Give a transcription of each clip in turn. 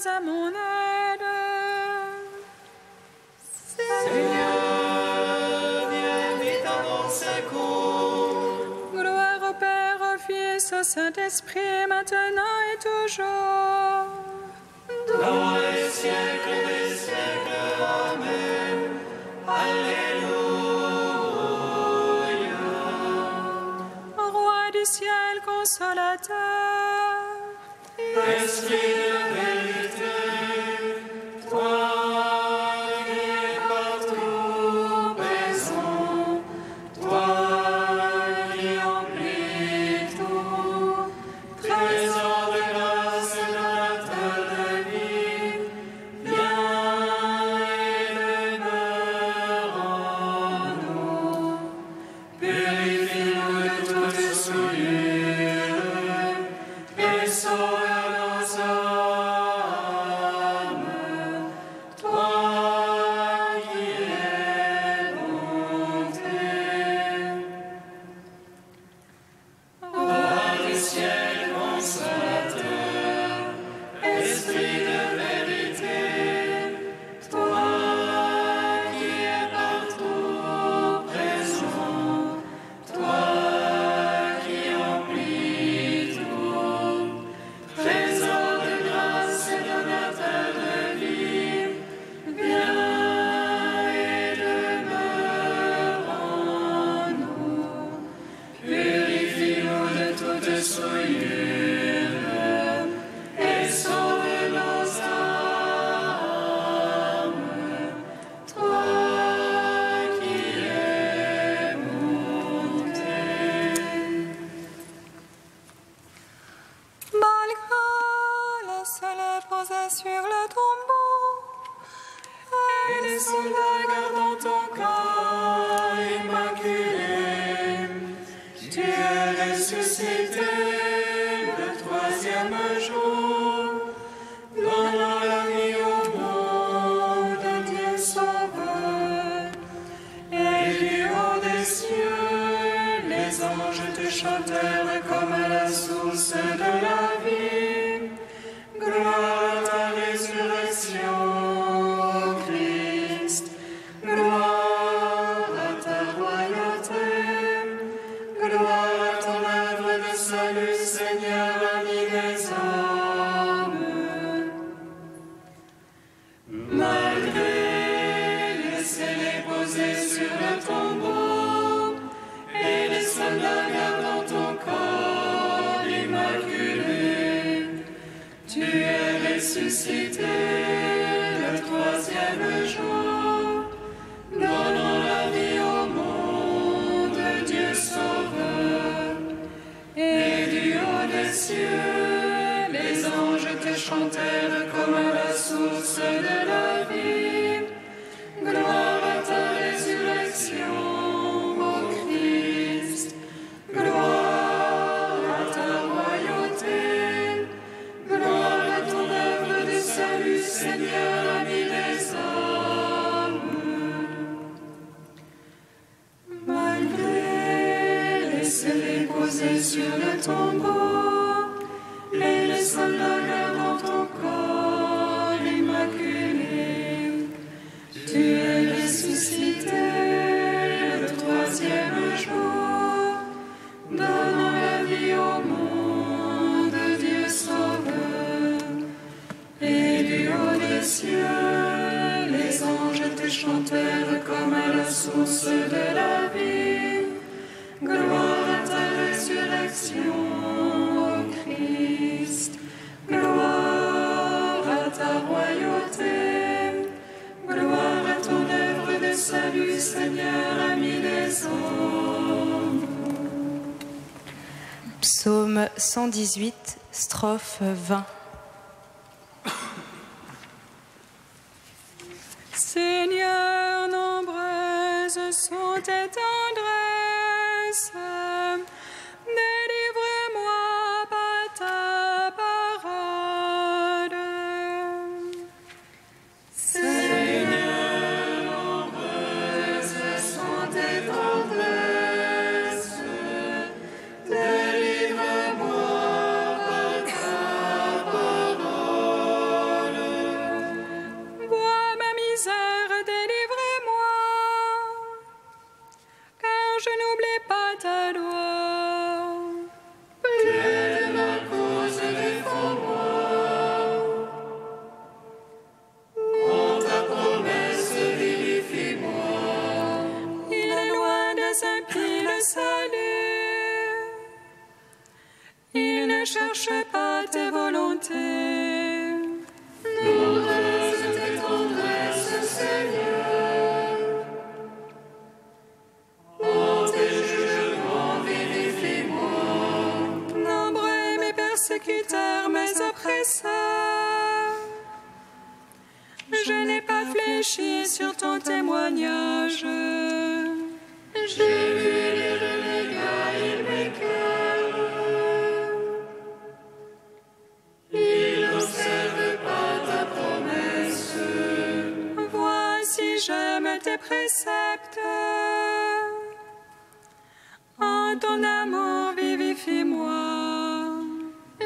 à mon aide. Seigneur, viens vite à mon secours. Gloire au Père, au Fils, au Saint-Esprit, maintenant et toujours. Dans les siècles des siècles, Amen. Alléluia. Roi du ciel consolateur, Esprit de vérité, toi qui es partout présent, toi qui emplis tout, trésor de grâce et donateur de vie, viens et demeure en nous. Purifie-nous de toute souillure et sauve nos âmes. Toi qui es bonté. Roi du ciel consolateur, Esprit de vérité, toi qui es partout présent, toi qui emplis tout, trésor de grâce et donateur de vie, viens et demeure en nous. Purifie-nous de toute souillure et sauve nos âmes. Toi qui es monté. malgré les célèbres sur le tombeau, Et les soldats gardant ton corps immaculé, tu es ressuscité le troisième jour, donnant la vie au monde, Dieu sauveur. Et du haut des cieux, les anges te chantèrent comme à la source de la vie. Gloire à ta résurrection, ô Christ. Gloire à ta royauté. Gloire à ton œuvre de salut, Seigneur, ami des hommes. Malgré les scellés posés sur le tombeau et les soldats gardant ton corps immaculé, tu es ressuscité le troisième jour, donnant la vie au monde, Dieu sauveur. Et du haut des cieux, les anges te chantèrent comme à la source de la vie. Gloire à ta résurrection, ô Christ. Gloire à ta royauté. Gloire à ton œuvre de salut, Seigneur, ami des hommes. Malgré les scellés posés sur le tombeau et les soldats gardant ton corps immaculé, tu es ressuscité le troisième jour, donnant la vie au monde, Dieu sauveur. Et du haut des cieux, les anges te chantèrent comme à la source de la vie. Gloire à ta résurrection, ô Christ. Gloire à ta royauté. Gloire à ton œuvre de salut, Seigneur, ami des hommes. Psaume 118, strophe 20. Seigneur, nombreuses sont tes tendresses, délivre-moi par ta parole. Seigneur, nombreuses sont tes tendresses, délivre-moi par ta N'oublie pas ta loi. Plaide ma cause, défends-moi. En ta promesse, vivifie-moi. Il est loin des impies le salut. Il ne cherche pas tes volontés. Nombreuse tes tendresses, Seigneur. En tes jugements, vivifie-moi. Nombreux mes persécuteurs, mes oppresseurs. Je n'ai pas fléchi sur ton témoignage. J'ai vu les renégats, ils m'écœurent. Ils n'observent pas ta promesse. Voici, j'aime tes préceptes. En ton amour, vivifie-moi.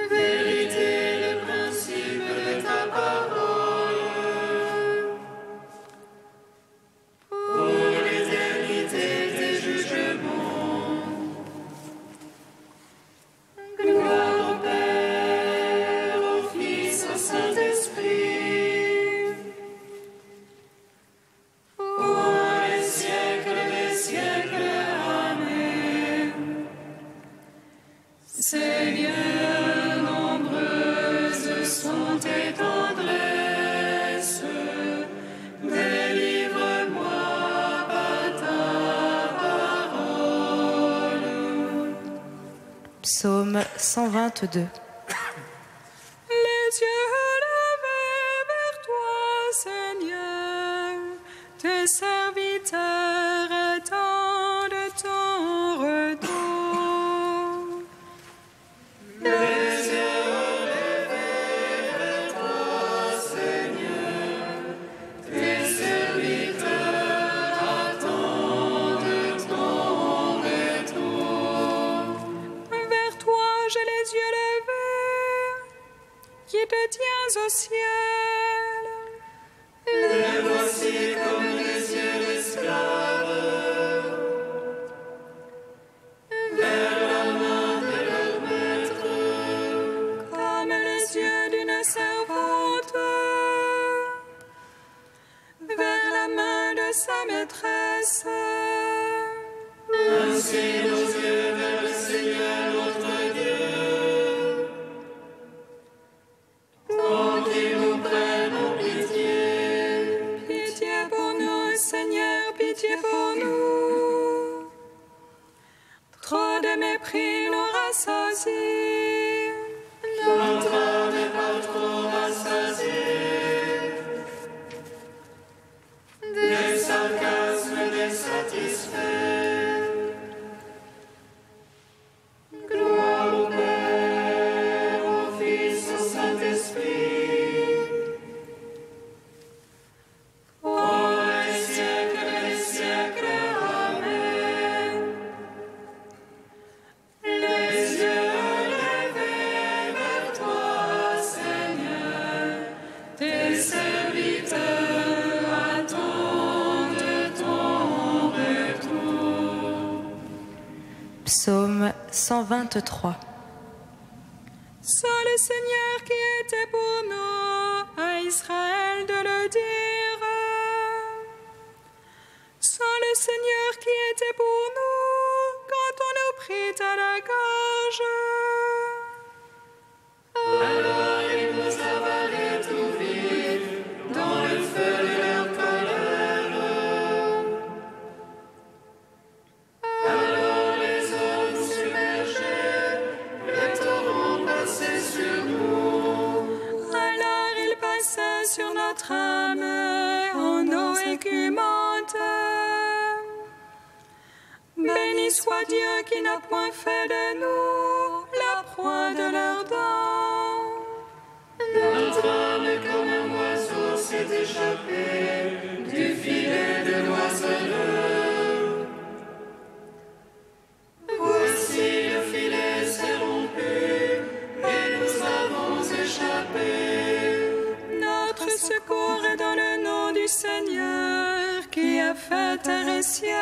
Vérité, le principe de ta parole. Pour l'éternité, tes jugements. Gloire au Père, au Fils, au Saint-Esprit. Pour les siècles des siècles. Amen. Seigneur, nombreuses sont tes tendresses. Délivre-moi par ta parole. Psaume 122. Les yeux levés vers toi, Seigneur, tes serviteurs attendent ton retour. Les yeux levés vers toi, Seigneur, tes serviteurs attendent ton retour. Vers toi, j'ai les yeux levés, qui te tiens au ciel. Les voici comme les yeux d'esclaves vers la main de leur maître. Comme les yeux d'une servante vers la main de sa maîtresse. Ainsi nos yeux vers le Seigneur notre Dieu, tant qu'il nous prenne en pitié. Pitié pour nous, Seigneur, pitié pour nous. Trop de mépris nous rassasie. Notre âme n'est pas trop rassasiée. Des sarcasmes désatisfaits. Gloire au Père, au Fils, au Saint-Esprit. Pour les siècles des siècles. Amen. Les yeux levés vers toi, Seigneur, tes serviteurs attendent ton retour. Psaume 123. Sans le Seigneur qui était pour nous, à Israël de le dire. Sans le Seigneur qui était pour nous, quand on nous prit à la gorge. Alors ils nous avalaient tout vifs dans le feu de leur colère. Alors les eaux nous submergeaient, le torrent passait sur nous. Alors il passait sur notre âme en eau écumante. Béni soit Dieu qui n'a point fait de nous la proie de leurs dents. Notre âme comme un oiseau s'est échappée du filet de l'oiseleur. Voici le filet s'est rompu et nous avons échappé. Notre secours est dans le nom du du Seigneur qui a fait terre et ciel.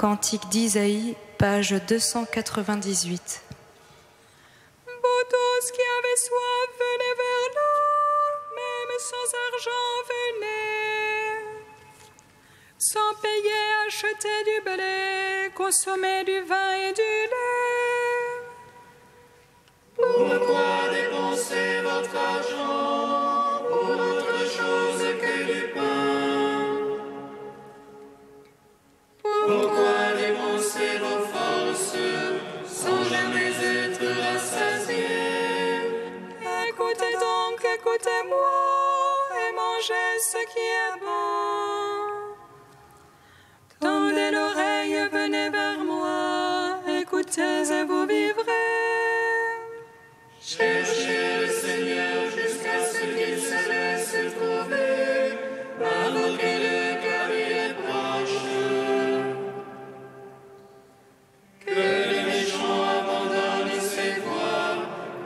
Cantique d'Isaïe, page 298. Vous tous qui avez soif, venez vers l'eau, même sans argent, venez. Sans payer, achetez du blé, consommez du vin et du lait. Pourquoi dépenser votre argent pour autre chose que du pain? Pourquoi dépenser vos forces sans jamais être rassasiés? Écoutez donc, écoutez-moi, et mangez ce qui est bon. Tendez l'oreille, venez vers moi, écoutez et vous vivrez. Cherchez le Seigneur jusqu'à ce qu'il se laisse trouver. Invoquez-le car il est proche. Que les méchants abandonnent ses voies,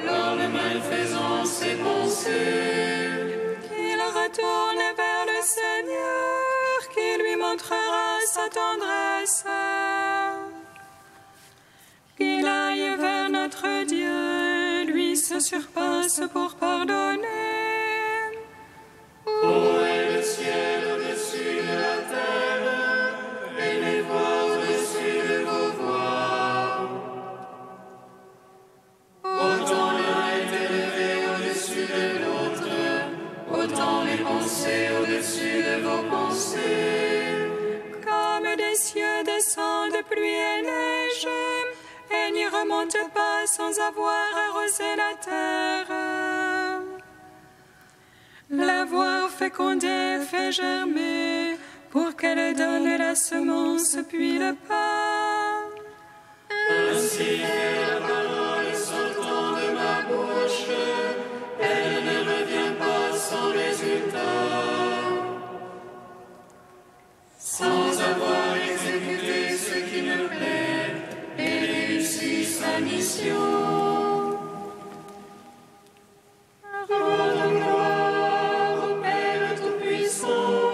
l'homme malfaisant ses pensées. Qu'il retourne vers le Seigneur, qui lui montrera sa tendresse. Qu'il aille vers notre Dieu, lui se surpasse pour pardonner. Où est le ciel au-dessus de la terre, et les voies au-dessus de vos voies? Autant l'un est élevé au-dessus de l'autre, autant les pensées au-dessus de vos pensées. Comme des cieux descendent pluie et neige, et n'y remontent pas sans avoir arrosé la terre. L'avoir fécondée fait germer, pour qu'elle donne la semence puis le pain. Ainsi est la parole sortant de ma bouche, elle ne revient pas sans résultat, sans avoir exécuté ce qui me plaît et réussi sa mission. Rendons gloire au Père Tout-Puissant,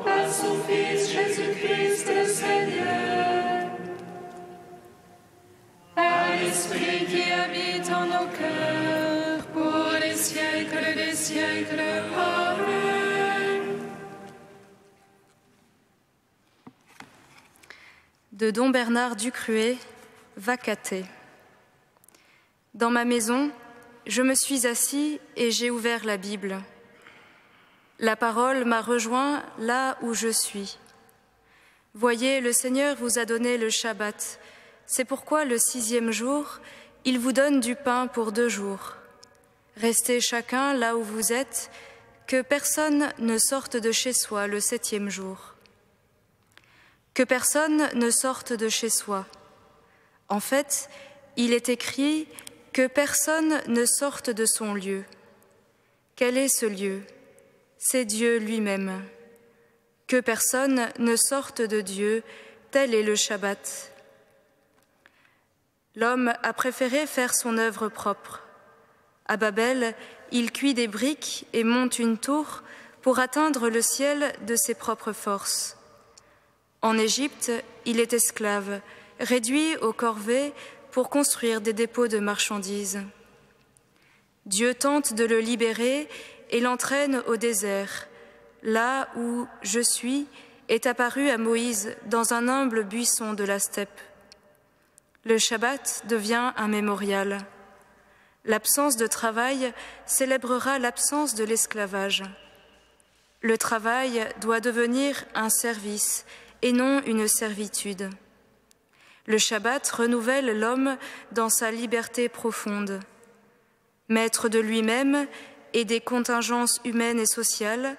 à son Fils Jésus-Christ le Seigneur, À l'Esprit qui habite en nos cœurs, pour les siècles des siècles. Amen. De Don Bernard Ducruet, Vacaté. Dans ma maison, je me suis assis et j'ai ouvert la Bible. La parole m'a rejoint là où je suis. Voyez, le Seigneur vous a donné le Shabbat. C'est pourquoi le 6e jour, il vous donne du pain pour 2 jours. Restez chacun là où vous êtes, que personne ne sorte de chez soi le 7e jour. Que personne ne sorte de chez soi. En fait, il est écrit que personne ne sorte de son lieu. Quel est ce lieu? C'est Dieu lui-même. Que personne ne sorte de Dieu, tel est le Shabbat. L'homme a préféré faire son œuvre propre. À Babel, il cuit des briques et monte une tour pour atteindre le ciel de ses propres forces. En Égypte, il est esclave, réduit aux corvées pour construire des dépôts de marchandises. Dieu tente de le libérer et l'entraîne au désert, là où « je suis » est apparu à Moïse dans un humble buisson de la steppe. Le Shabbat devient un mémorial. L'absence de travail célébrera l'absence de l'esclavage. Le travail doit devenir un service et non une servitude. Le Shabbat renouvelle l'homme dans sa liberté profonde. Maître de lui-même et des contingences humaines et sociales,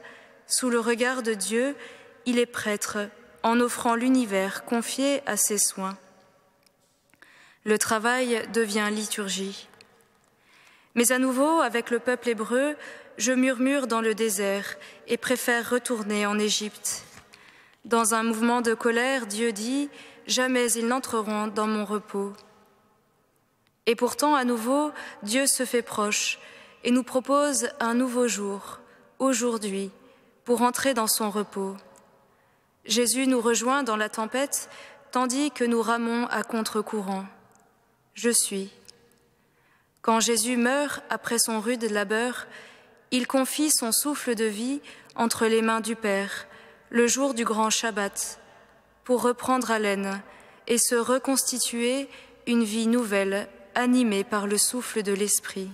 sous le regard de Dieu, il est prêtre en offrant l'univers confié à ses soins. Le travail devient liturgie. Mais à nouveau, avec le peuple hébreu, je murmure dans le désert et préfère retourner en Égypte. Dans un mouvement de colère, Dieu dit « Jamais ils n'entreront dans mon repos ». Et pourtant, à nouveau, Dieu se fait proche et nous propose un nouveau jour, aujourd'hui, pour entrer dans son repos. Jésus nous rejoint dans la tempête, tandis que nous ramons à contre-courant. Je suis. Quand Jésus meurt après son rude labeur, il confie son souffle de vie entre les mains du Père, le jour du grand Shabbat, pour reprendre haleine et se reconstituer une vie nouvelle, animée par le souffle de l'Esprit.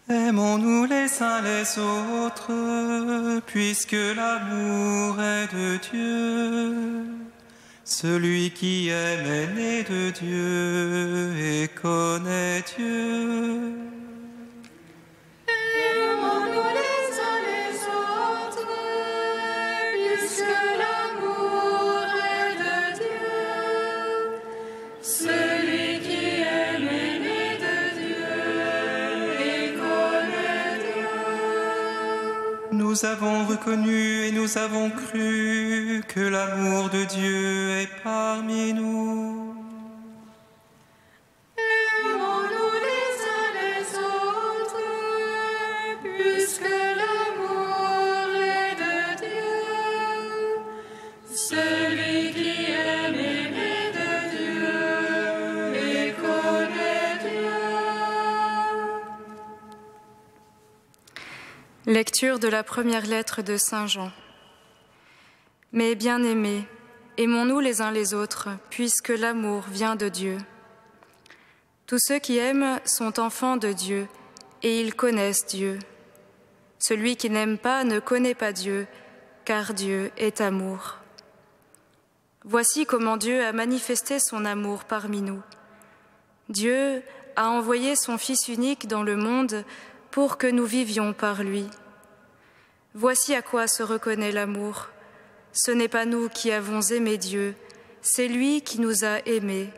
Aimons-nous les uns les autres, puisque l'amour est de Dieu. Celui qui aime est né de Dieu et connaît Dieu. Aimons-nous les uns les autres, puisque l'amour est de Dieu. Celui qui aime est né de Dieu et connaît Dieu. Nous avons reconnu et nous avons cru que l'amour de Dieu est parmi nous. Aimons-nous les uns les autres, puisque l'amour est de Dieu. Celui qui aime est né de Dieu et connaît Dieu. Lecture de la première lettre de Saint Jean. Mais bien-aimés, aimons-nous les uns les autres, puisque l'amour vient de Dieu. Tous ceux qui aiment sont enfants de Dieu, et ils connaissent Dieu. Celui qui n'aime pas ne connaît pas Dieu, car Dieu est amour. Voici comment Dieu a manifesté son amour parmi nous. Dieu a envoyé son Fils unique dans le monde pour que nous vivions par lui. Voici à quoi se reconnaît l'amour. Ce n'est pas nous qui avons aimé Dieu, c'est lui qui nous a aimés,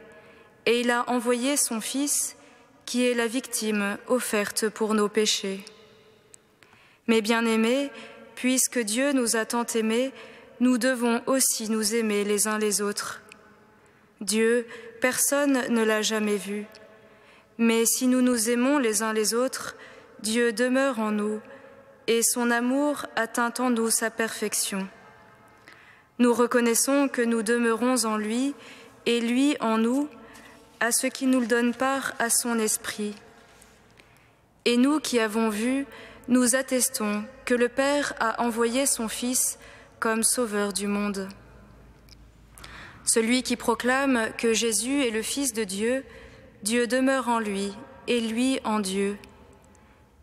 et il a envoyé son Fils, qui est la victime offerte pour nos péchés. Mais bien-aimés, puisque Dieu nous a tant aimés, nous devons aussi nous aimer les uns les autres. Dieu, personne ne l'a jamais vu. Mais si nous nous aimons les uns les autres, Dieu demeure en nous, et son amour atteint en nous sa perfection. Nous reconnaissons que nous demeurons en lui, et lui en nous, à ce qui nous donne part à son esprit. Et nous qui avons vu, nous attestons que le Père a envoyé son Fils comme Sauveur du monde. Celui qui proclame que Jésus est le Fils de Dieu, Dieu demeure en lui, et lui en Dieu.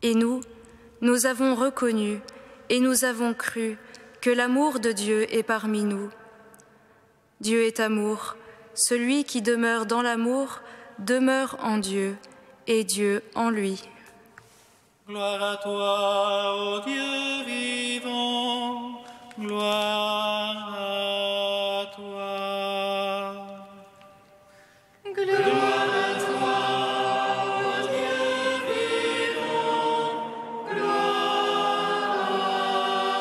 Et nous avons reconnu et nous avons cru que l'amour de Dieu est parmi nous. Dieu est amour. Celui qui demeure dans l'amour demeure en Dieu et Dieu en lui. Gloire à toi, ô Dieu vivant, gloire à toi. Gloire à toi, ô Dieu vivant, gloire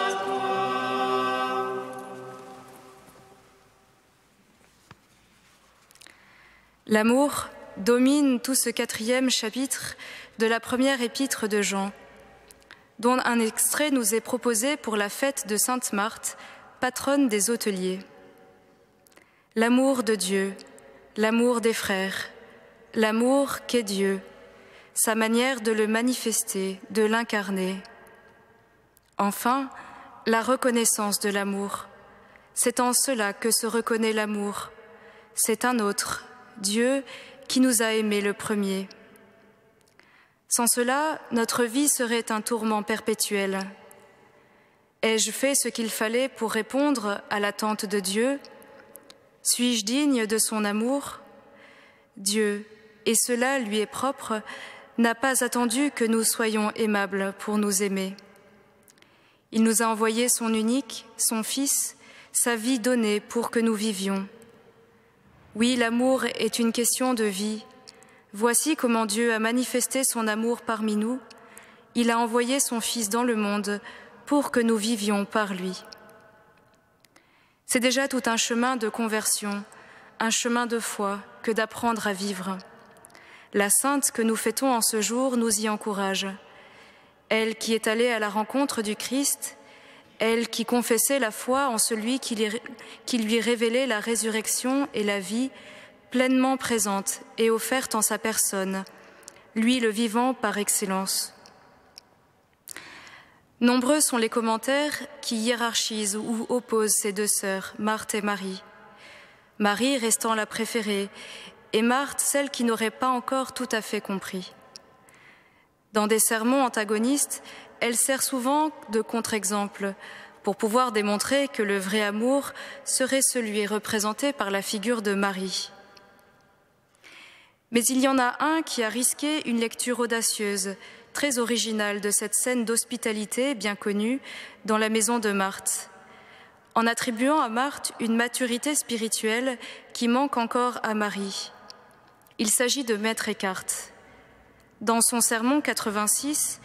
à toi. L'amour domine tout ce 4e chapitre de la première épître de Jean, dont un extrait nous est proposé pour la fête de Sainte Marthe, patronne des hôteliers. L'amour de Dieu, l'amour des frères, l'amour qu'est Dieu, sa manière de le manifester, de l'incarner. Enfin, la reconnaissance de l'amour. C'est en cela que se reconnaît l'amour. C'est un autre, Dieu, qui nous a aimés le premier. Sans cela, notre vie serait un tourment perpétuel. Ai-je fait ce qu'il fallait pour répondre à l'attente de Dieu? Suis-je digne de son amour? Dieu, et cela lui est propre, n'a pas attendu que nous soyons aimables pour nous aimer. Il nous a envoyé son unique, son Fils, sa vie donnée pour que nous vivions. Oui, l'amour est une question de vie. Voici comment Dieu a manifesté son amour parmi nous. Il a envoyé son Fils dans le monde pour que nous vivions par lui. C'est déjà tout un chemin de conversion, un chemin de foi que d'apprendre à vivre. La sainte que nous fêtons en ce jour nous y encourage. Elle qui est allée à la rencontre du Christ, elle qui confessait la foi en celui qui lui révélait la résurrection et la vie, pleinement présente et offerte en sa personne, lui le vivant par excellence. Nombreux sont les commentaires qui hiérarchisent ou opposent ces deux sœurs, Marthe et Marie. Marie restant la préférée, et Marthe celle qui n'aurait pas encore tout à fait compris. Dans des sermons antagonistes, elle sert souvent de contre-exemple pour pouvoir démontrer que le vrai amour serait celui représenté par la figure de Marie. Mais il y en a un qui a risqué une lecture audacieuse, très originale de cette scène d'hospitalité bien connue dans la maison de Marthe, en attribuant à Marthe une maturité spirituelle qui manque encore à Marie. Il s'agit de Maître Eckhart. Dans son sermon 86,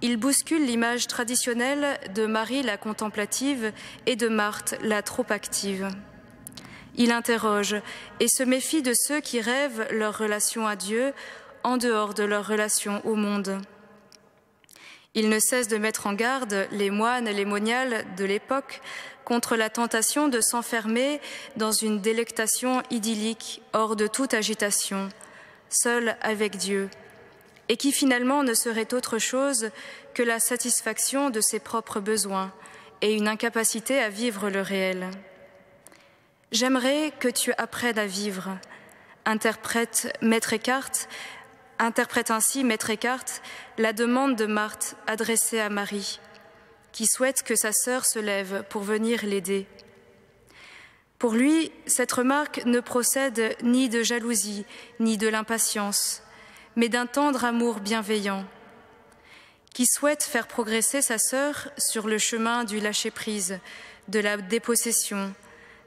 il bouscule l'image traditionnelle de Marie la contemplative et de Marthe la trop active. Il interroge et se méfie de ceux qui rêvent leur relation à Dieu en dehors de leur relation au monde. Il ne cesse de mettre en garde les moines et les moniales de l'époque contre la tentation de s'enfermer dans une délectation idyllique hors de toute agitation, seul avec Dieu, et qui finalement ne serait autre chose que la satisfaction de ses propres besoins et une incapacité à vivre le réel. J'aimerais que tu apprennes à vivre, interprète ainsi Maître Eckhart la demande de Marthe adressée à Marie, qui souhaite que sa sœur se lève pour venir l'aider. Pour lui, cette remarque ne procède ni de jalousie, ni de l'impatience, mais d'un tendre amour bienveillant, qui souhaite faire progresser sa sœur sur le chemin du lâcher-prise, de la dépossession,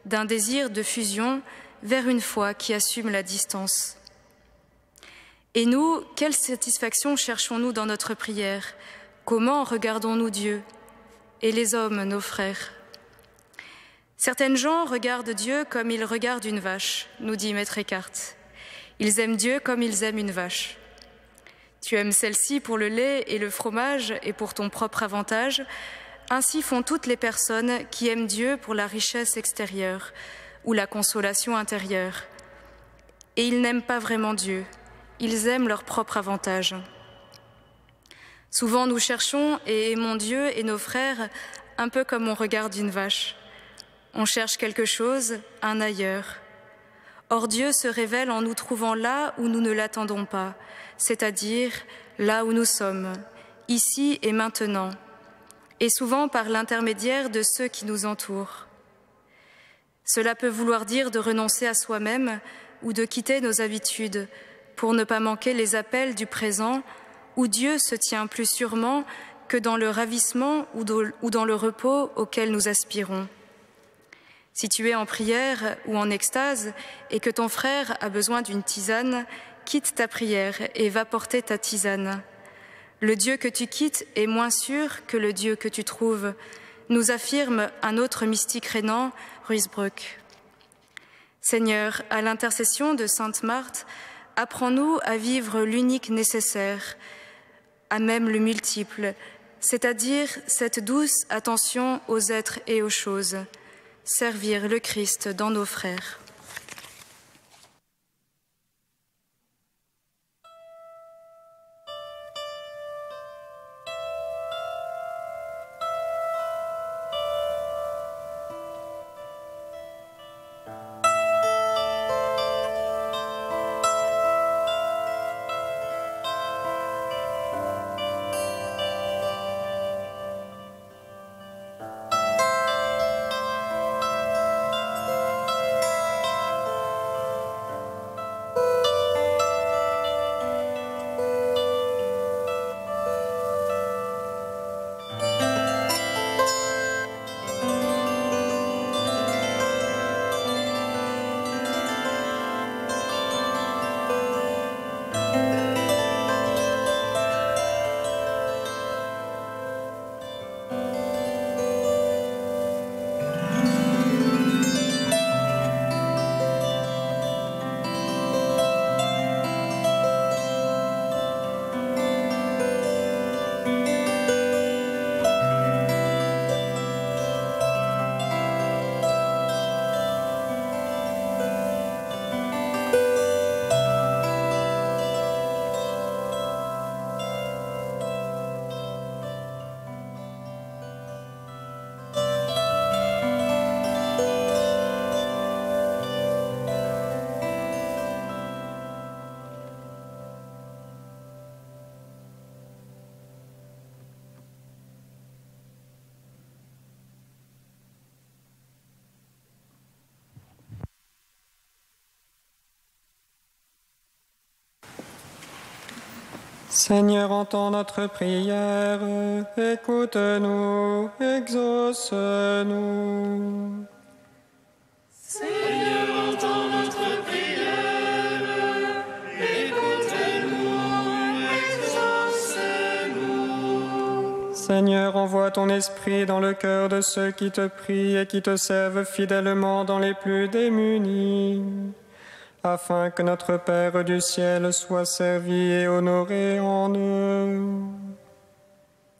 d'un désir de fusion vers une foi qui assume la distance. Et nous, quelle satisfaction cherchons-nous dans notre prière? Comment regardons-nous Dieu? Et les hommes, nos frères? Certaines gens regardent Dieu comme ils regardent une vache, nous dit Maître Eckhart. Ils aiment Dieu comme ils aiment une vache. Tu aimes celle-ci pour le lait et le fromage et pour ton propre avantage. Ainsi font toutes les personnes qui aiment Dieu pour la richesse extérieure ou la consolation intérieure. Et ils n'aiment pas vraiment Dieu, ils aiment leur propre avantage. Souvent nous cherchons et aimons Dieu et nos frères un peu comme on regarde une vache. On cherche quelque chose, un ailleurs. Or Dieu se révèle en nous trouvant là où nous ne l'attendons pas, c'est-à-dire là où nous sommes, ici et maintenant. et souvent par l'intermédiaire de ceux qui nous entourent. Cela peut vouloir dire de renoncer à soi-même ou de quitter nos habitudes pour ne pas manquer les appels du présent où Dieu se tient plus sûrement que dans le ravissement ou dans le repos auquel nous aspirons. Si tu es en prière ou en extase et que ton frère a besoin d'une tisane, quitte ta prière et va porter ta tisane. Le Dieu que tu quittes est moins sûr que le Dieu que tu trouves, nous affirme un autre mystique rénan, Ruysbroeck. Seigneur, à l'intercession de sainte Marthe, apprends-nous à vivre l'unique nécessaire, à même le multiple, c'est-à-dire cette douce attention aux êtres et aux choses, servir le Christ dans nos frères. Seigneur, entends notre prière, écoute-nous, exauce-nous. Seigneur, entends notre prière, écoute-nous, exauce-nous. Seigneur, envoie ton esprit dans le cœur de ceux qui te prient et qui te servent fidèlement dans les plus démunis, afin que notre Père du ciel soit servi et honoré en eux.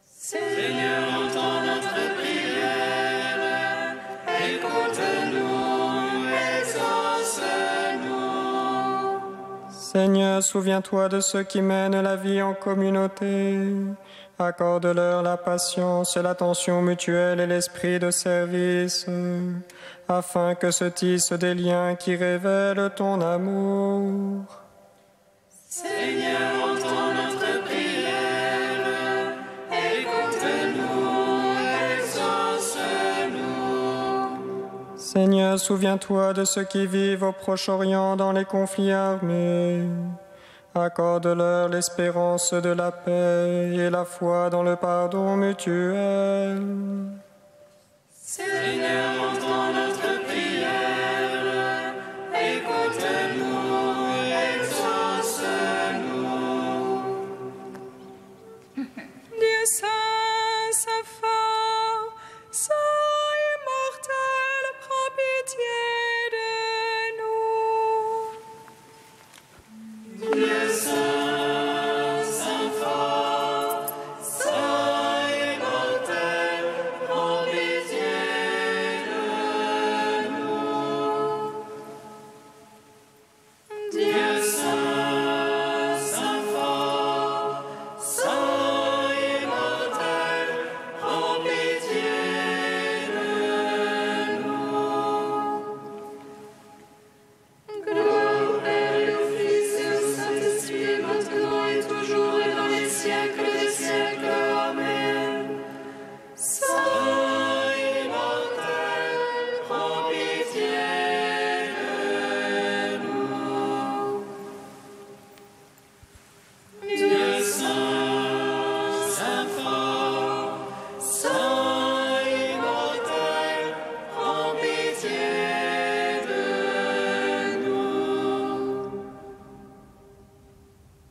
Seigneur, entends notre prière, écoute-nous, exauce-nous. Seigneur, souviens-toi de ceux qui mènent la vie en communauté. Accorde-leur la patience, l'attention mutuelle et l'esprit de service, afin que se tissent des liens qui révèlent ton amour. Seigneur, entends notre prière, écoute-nous, exauce-nous. Seigneur, souviens-toi de ceux qui vivent au Proche-Orient dans les conflits armés. Accorde-leur l'espérance de la paix et la foi dans le pardon mutuel. Seigneur, entends notre prière, écoute-nous, exauce-nous. Dieu saint, saint fort, saint immortel, prends pitié de nous. Dieu saint, saint fort, saint immortel, prends pitié de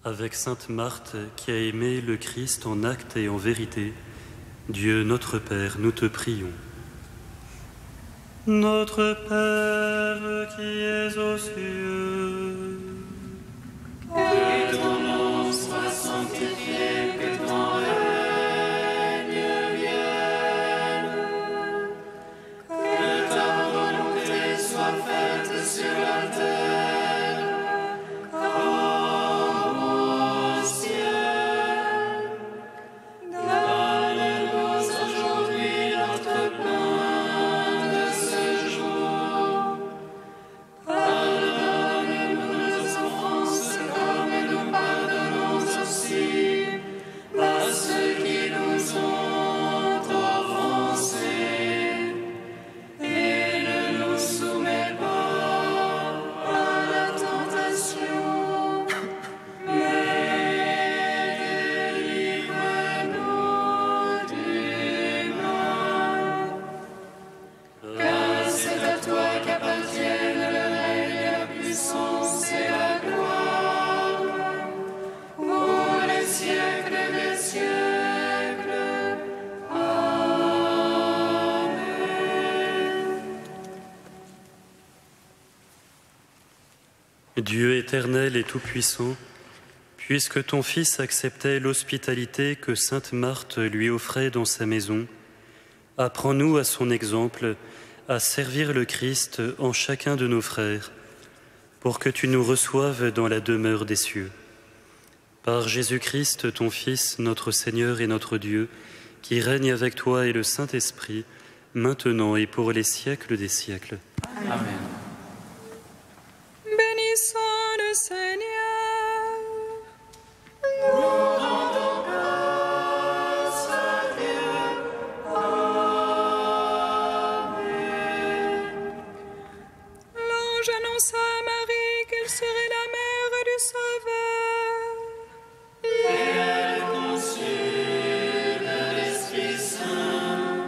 Avec sainte Marthe, qui a aimé le Christ en acte et en vérité, Dieu notre Père, nous te prions. Notre Père qui es aux cieux, que ton nom soit sanctifié, que ton règne vienne, que ta volonté soit faite sur la terre comme au ciel. Donne-nous aujourd'hui notre pain de ce jour. Pardonne-nous nos offenses comme nous pardonnons aussi à ceux qui nous ont offensés. Et ne nous soumets pas à la tentation, mais délivre-nous du mal. Car c'est à toi qu'appartiennent le règne, la puissance et la gloire, pour les siècles des siècles. Amen. Dieu éternel et tout-puissant, puisque ton Fils acceptait l'hospitalité que sainte Marthe lui offrait dans sa maison, apprends-nous à son exemple à servir le Christ en chacun de nos frères, pour que tu nous reçoives dans la demeure des cieux. Par Jésus-Christ, ton Fils, notre Seigneur et notre Dieu, qui règne avec toi et le Saint-Esprit, maintenant et pour les siècles des siècles. Amen. Bénissons le Seigneur. L'ange annonça à Marie qu'elle serait la mère du Sauveur. Et elle conçut de l'Esprit Saint.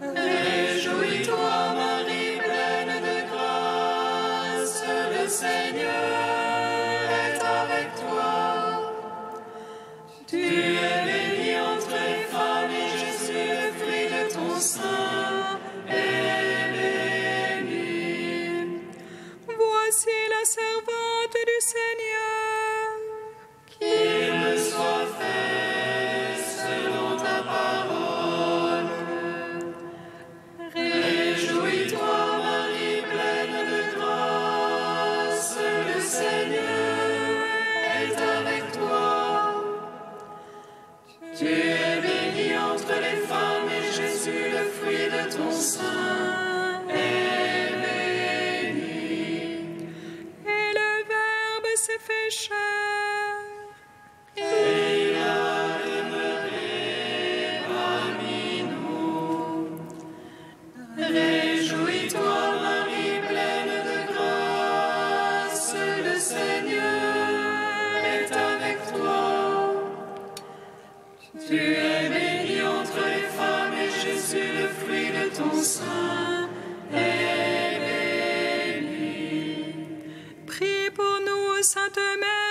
Réjouis-toi, Marie, pleine de grâce, le Seigneur est avec toi. Tu es bénie entre les femmes et Jésus, le fruit de ton sein, est béni. Voici la servante du Seigneur. Qu'il me soit fait selon ta parole. Réjouis-toi, Marie, pleine de grâce, le Seigneur est avec toi. Tu es bénie entre les femmes et Jésus, le fruit de ton sein, est béni. Et le Verbe s'est fait chair. Et il a demeuré parmi nous. Réjouis-toi, Marie, pleine de grâce, le Seigneur est avec toi. Tu es bénie entre les femmes et Jésus, le fruit de ton sein, est béni. Prie pour nous, Sainte Mère